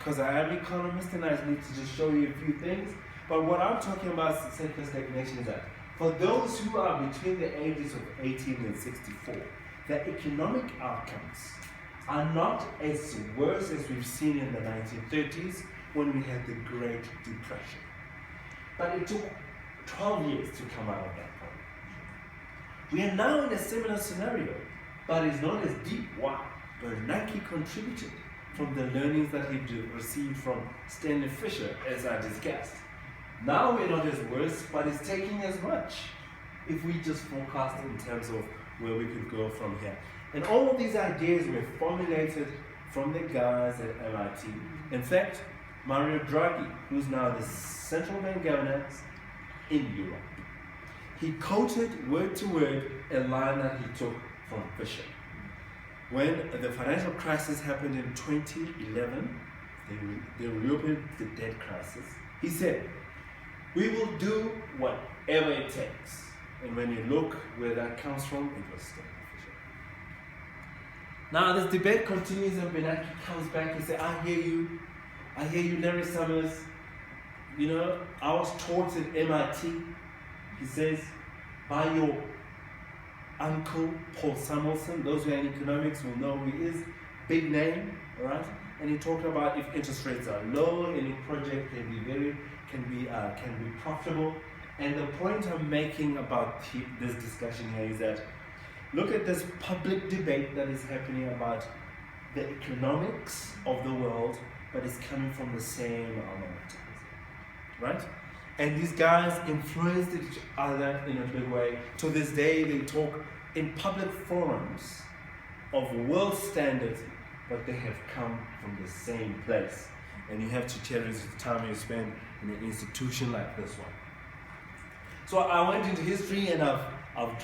because I am an economist and I need to just show you a few things. But what I'm talking about secular stagnation is that for those who are between the ages of 18 and 64, the economic outcomes are not as worse as we've seen in the 1930s when we had the Great Depression. But it took 12 years to come out of that point. We are now in a similar scenario, but it's not as deep. Why? Bernanke contributed from the learnings that he received from Stanley Fischer, as I discussed. Now we're not as worse, but it's taking as much if we just forecast in terms of where we could go from here. And all of these ideas were formulated from the guys at MIT. In fact, Mario Draghi, who's now the central bank governor in Europe, he quoted word to word a line that he took from Fischer. When the financial crisis happened in 2011, the reopened the debt crisis, he said, "We will do whatever it takes." And when you look where that comes from, it was Stanley Fischer. Now this debate continues and Bernanke comes back and says, I hear you, Larry Summers. You know, I was taught at MIT. He says, by your uncle, Paul Samuelson, those who are in economics will know who he is, big name, all right? And he talked about if interest rates are low, any project can be profitable. And the point I'm making about this discussion here is that look at this public debate that is happening about the economics of the world, but it's coming from the same alma mater, right? And these guys influenced each other in a big way. To this day, they talk in public forums of world standards, but they have come from the same place. And you have to cherish the time you spend in an institution like this one. So I went into history and I've